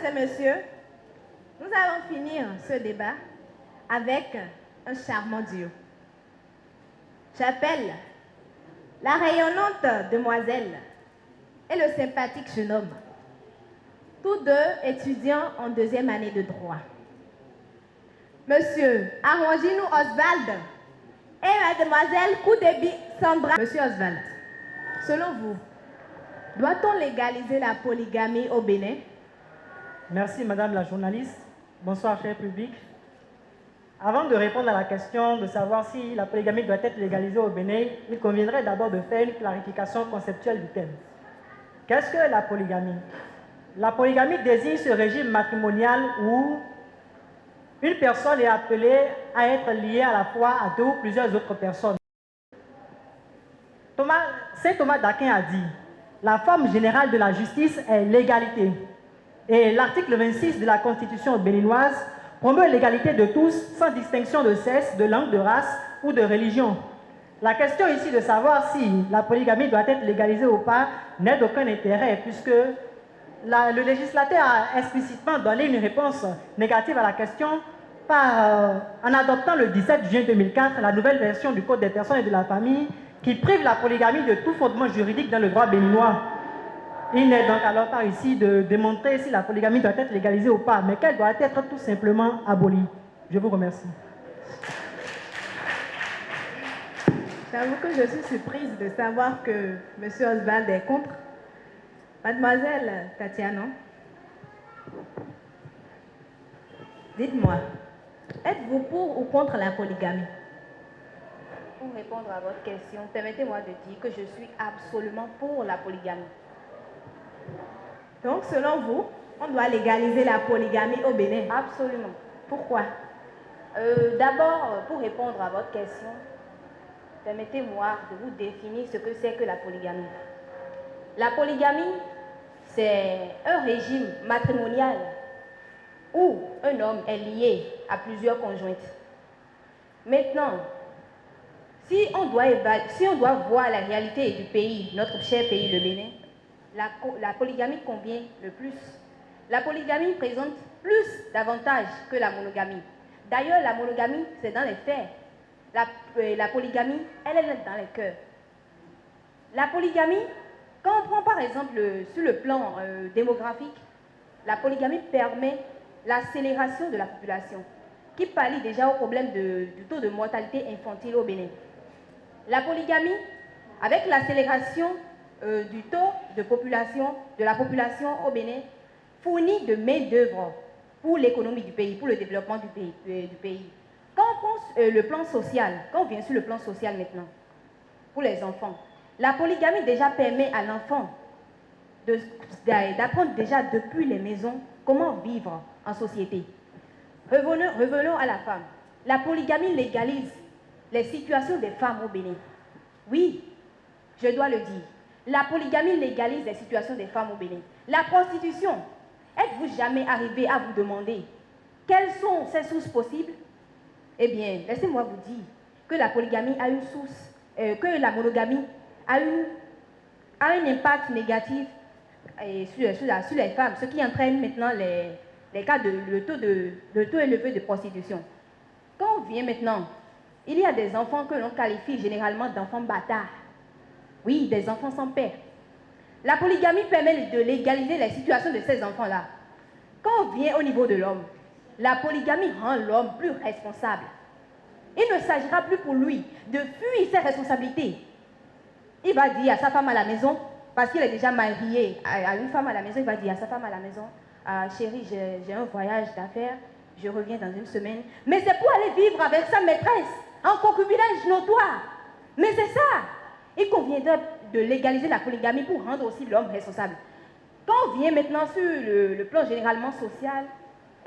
et messieurs, nous allons finir ce débat avec un charmant duo. J'appelle la rayonnante demoiselle et le sympathique jeune homme, tous deux étudiants en deuxième année de droit. Monsieur Arrangino Oswald et mademoiselle Koudebi Sandra. Monsieur Oswald, selon vous, doit-on légaliser la polygamie au Bénin? Merci Madame la journaliste. Bonsoir cher public. Avant de répondre à la question de savoir si la polygamie doit être légalisée au Bénin, il conviendrait d'abord de faire une clarification conceptuelle du thème. Qu'est-ce que la polygamie? La polygamie désigne ce régime matrimonial où une personne est appelée à être liée à la fois à deux ou plusieurs autres personnes. Saint Thomas d'Aquin a dit « La forme générale de la justice est l'égalité ». Et l'article 26 de la Constitution béninoise promeut l'égalité de tous sans distinction de sexe, de langue, de race ou de religion. La question ici de savoir si la polygamie doit être légalisée ou pas n'est d'aucun intérêt puisque le législateur a explicitement donné une réponse négative à la question en adoptant le 17 juin 2004 la nouvelle version du Code des personnes et de la famille qui prive la polygamie de tout fondement juridique dans le droit béninois. Il n'est donc alors pas ici de démontrer si la polygamie doit être légalisée ou pas, mais qu'elle doit être tout simplement abolie. Je vous remercie. J'avoue que je suis surprise de savoir que M. Oswald est contre. Mademoiselle Tatiana, dites-moi, êtes-vous pour ou contre la polygamie? Pour répondre à votre question, permettez-moi de dire que je suis absolument pour la polygamie. Donc, selon vous, on doit légaliser la polygamie au Bénin? Absolument. Pourquoi? D'abord, pour répondre à votre question, permettez-moi de vous définir ce que c'est que la polygamie. La polygamie, c'est un régime matrimonial où un homme est lié à plusieurs conjointes. Maintenant, si on doit voir la réalité du pays, notre cher pays, le Bénin, la polygamie convient le plus. La polygamie présente plus d'avantages que la monogamie. D'ailleurs, la monogamie, c'est dans les faits. La polygamie, elle est dans les cœurs. La polygamie, quand on prend par exemple sur le plan démographique, la polygamie permet l'accélération de la population, qui pallie déjà au problème du taux de mortalité infantile au Bénin. La polygamie, avec l'accélération du taux de la population au Bénin, fournit de main-d'œuvre pour l'économie du pays, pour le développement du pays. Quand on pense le plan social, quand on vient sur le plan social maintenant, pour les enfants, la polygamie déjà permet à l'enfant d'apprendre déjà depuis les maisons comment vivre en société. Revenons à la femme. La polygamie légalise les situations des femmes au Bénin. Oui, je dois le dire. La polygamie légalise les situations des femmes au Bénin. La prostitution, êtes-vous jamais arrivé à vous demander quelles sont ces sources possibles? Eh bien, laissez-moi vous dire que la polygamie a une source, que la monogamie a un impact négatif sur les femmes, ce qui entraîne maintenant les cas le taux élevé de prostitution. Quand on vient maintenant, il y a des enfants que l'on qualifie généralement d'enfants bâtards. Oui, des enfants sans père. La polygamie permet de légaliser les situations de ces enfants-là. Quand on vient au niveau de l'homme, la polygamie rend l'homme plus responsable. Il ne s'agira plus pour lui de fuir ses responsabilités. Il va dire à sa femme à la maison, parce qu'il est déjà marié à une femme à la maison, il va dire à sa femme à la maison, chérie, j'ai un voyage d'affaires, je reviens dans une semaine. Mais c'est pour aller vivre avec sa maîtresse, en concubinage notoire. Mais c'est ça. Il conviendrait de légaliser la polygamie pour rendre aussi l'homme responsable. Quand on vient maintenant sur le plan généralement social,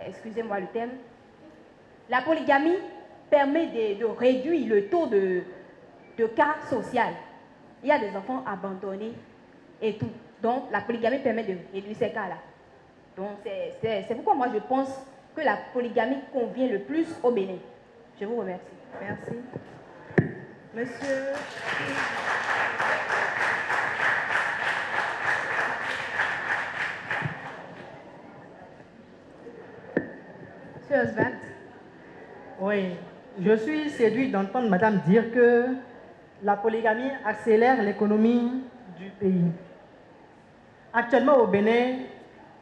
excusez-moi le thème, la polygamie permet de réduire le taux de cas social. Il y a des enfants abandonnés et tout. Donc, la polygamie permet de réduire ces cas-là. Donc, c'est pourquoi moi je pense que la polygamie convient le plus au Bénin. Je vous remercie. Merci. Monsieur... Oui, je suis séduit d'entendre Madame dire que la polygamie accélère l'économie du pays. Actuellement au Bénin,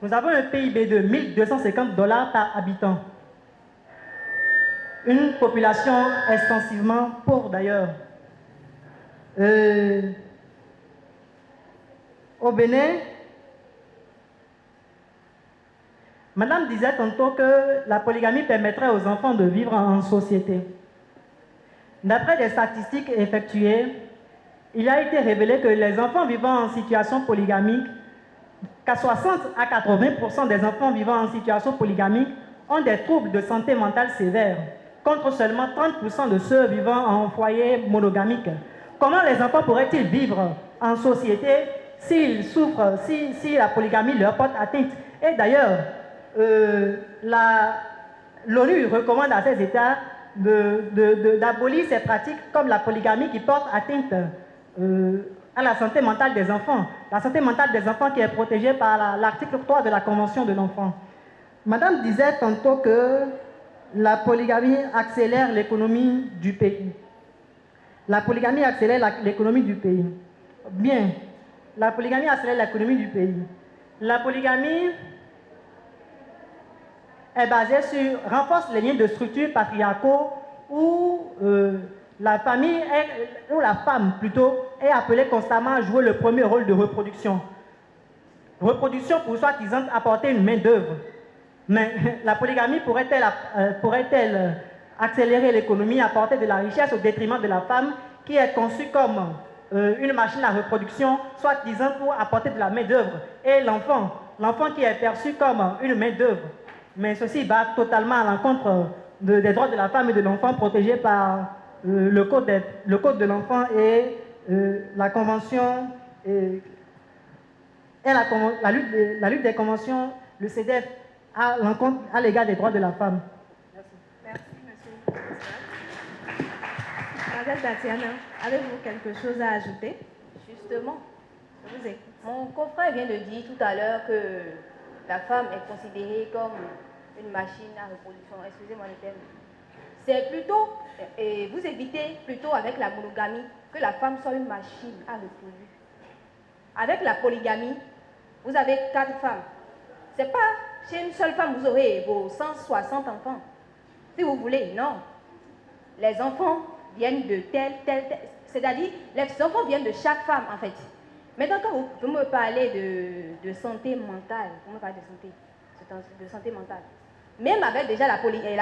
nous avons un PIB de 1250 $ par habitant. Une population extensivement pauvre d'ailleurs. Au Bénin, Madame disait tantôt que la polygamie permettrait aux enfants de vivre en société. D'après des statistiques effectuées, il a été révélé que les enfants vivant en situation polygamique, qu'à 60 à 80% des enfants vivant en situation polygamique ont des troubles de santé mentale sévères, contre seulement 30% de ceux vivant en foyer monogamique. Comment les enfants pourraient-ils vivre en société s'ils souffrent, si la polygamie leur porte atteinte? Et d'ailleurs, l'ONU recommande à ces États d'abolir ces pratiques comme la polygamie qui porte atteinte à la santé mentale des enfants. La santé mentale des enfants qui est protégée par l'article 3 de la Convention de l'enfant. Madame disait tantôt que la polygamie accélère l'économie du pays. La polygamie accélère l'économie du pays. Bien, la polygamie accélère l'économie du pays. La polygamie est basée sur, renforce les liens de structure patriarcaux où la famille, ou la femme plutôt, est appelée constamment à jouer le premier rôle de reproduction. Reproduction pour soi-disant apporter une main-d'œuvre. Mais la polygamie pourrait-elle accélérer l'économie, apporter de la richesse au détriment de la femme qui est conçue comme une machine à reproduction, soi-disant pour apporter de la main-d'œuvre, et l'enfant qui est perçu comme une main-d'œuvre. Mais ceci va totalement à l'encontre des droits de la femme et de l'enfant protégés par le code de l'enfant et la convention et la lutte des conventions, le CEDEF, à l'égard des droits de la femme. Merci, monsieur. Mademoiselle Tatiana, avez-vous quelque chose à ajouter? Justement, je vous écoute. Mon confrère vient de dire tout à l'heure que la femme est considérée comme une machine à reproduction. Excusez-moi le terme. C'est plutôt, et vous évitez plutôt avec la monogamie que la femme soit une machine à reproduire. Avec la polygamie, vous avez 4 femmes. C'est pas chez une seule femme, vous aurez vos 160 enfants. Si vous voulez, non. Les enfants viennent de tel. C'est-à-dire, les enfants viennent de chaque femme, en fait. Maintenant, quand vous me parlez de santé mentale, vous me parlez de santé mentale. Même avec déjà la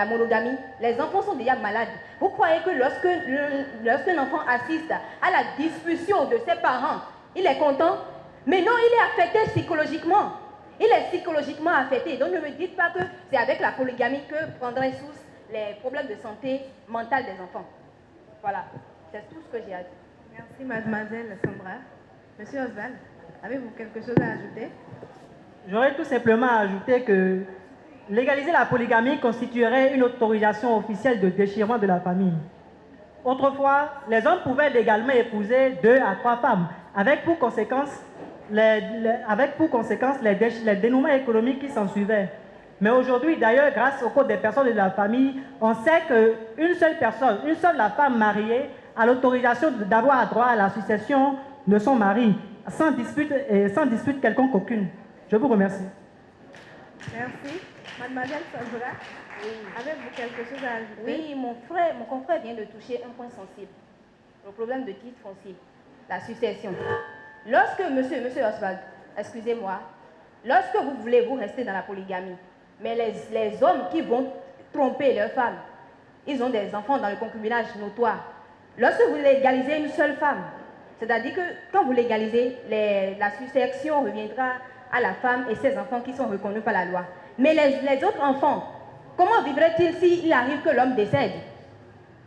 monogamie, les enfants sont déjà malades. Vous croyez que lorsqu'un enfant assiste à la discussion de ses parents, il est content? Mais non, il est affecté psychologiquement. Il est psychologiquement affecté. Donc ne me dites pas que c'est avec la polygamie que prendrait source les problèmes de santé mentale des enfants. Voilà, c'est tout ce que j'ai à dire. Merci, mademoiselle Sandra. Monsieur Oswald, avez-vous quelque chose à ajouter? J'aurais tout simplement à ajouter que légaliser la polygamie constituerait une autorisation officielle de déchirement de la famille. Autrefois, les hommes pouvaient légalement épouser 2 à 3 femmes, avec pour conséquence les dénouements économiques qui s'en suivaient. Mais aujourd'hui, d'ailleurs, grâce au code des personnes et de la famille, on sait qu'une seule personne, la femme mariée, a l'autorisation d'avoir droit à la succession de son mari, sans dispute quelconque aucune. Je vous remercie. Merci. Mademoiselle Sandra, Oui. avez-vous quelque chose à ajouter? Oui, mon confrère vient de toucher un point sensible. Le problème de titre foncier, la succession. Lorsque, monsieur Oswald, excusez-moi, lorsque vous voulez vous rester dans la polygamie, mais les hommes qui vont tromper leurs femmes, ils ont des enfants dans le concubinage notoire. Lorsque vous légalisez une seule femme, c'est-à-dire que quand vous légalisez, la succession reviendra à la femme et ses enfants qui sont reconnus par la loi. Mais les autres enfants, comment vivraient-ils s'il arrive que l'homme décède?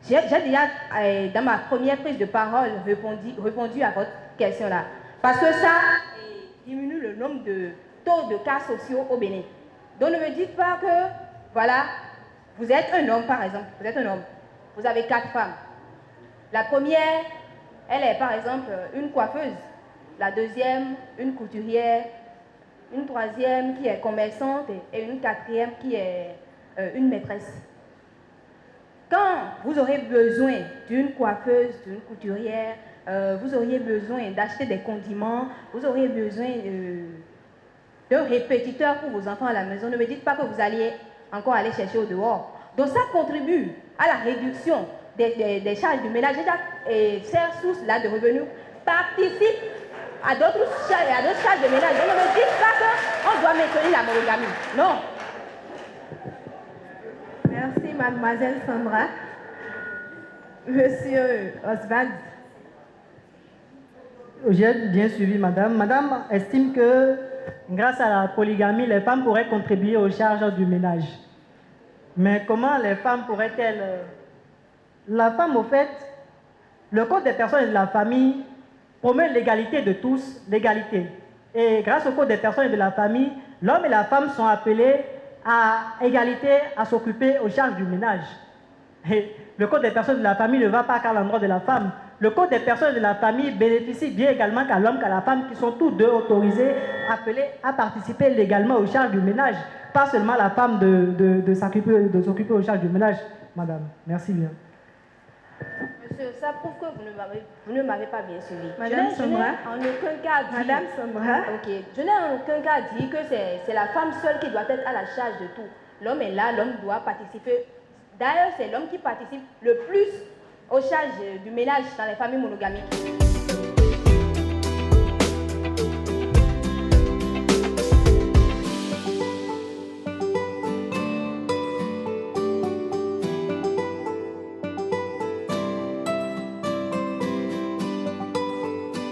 J'ai déjà, dans ma première prise de parole, répondu à votre question-là. Parce que ça diminue le nombre de taux de cas sociaux au Bénin. Donc ne me dites pas que, voilà, vous êtes un homme par exemple, vous êtes un homme, vous avez 4 femmes. La première, elle est par exemple une coiffeuse. La deuxième, une couturière. Une troisième qui est commerçante et une quatrième qui est une maîtresse. Quand vous aurez besoin d'une coiffeuse, d'une couturière, vous auriez besoin d'acheter des condiments, vous auriez besoin d'un répétiteur pour vos enfants à la maison, ne me dites pas que vous alliez encore aller chercher au dehors. Donc ça contribue à la réduction des charges du ménage. Et ces sources-là de revenus participent à d'autres charges de ménage. Donc ne me dites pas qu'on doit maintenir la monogamie. Non. Merci, mademoiselle Sandra. Monsieur Oswald. J'ai bien suivi, madame. Madame estime que grâce à la polygamie, les femmes pourraient contribuer aux charges du ménage. Mais comment les femmes pourraient-elles... La femme, au fait, le Code des personnes et de la famille promeut l'égalité de tous, l'égalité. Et grâce au Code des personnes et de la famille, l'homme et la femme sont appelés à égalité à s'occuper aux charges du ménage. Et le Code des personnes de la famille ne va pas qu'à l'endroit de la femme. Le Code des personnes de la famille bénéficie bien également qu'à l'homme qu'à la femme, qui sont tous deux autorisés, appelés à participer légalement aux charges du ménage. Pas seulement la femme de s'occuper aux charges du ménage, madame. Merci bien. Monsieur, ça prouve que vous ne m'avez pas bien suivi. Madame Sandra. En aucun cas dit... Madame Sandra. Ok. Je n'ai en aucun cas dit que c'est la femme seule qui doit être à la charge de tout. L'homme est là, l'homme doit participer. D'ailleurs, c'est l'homme qui participe le plus aux charges du ménage dans les familles monogamiques.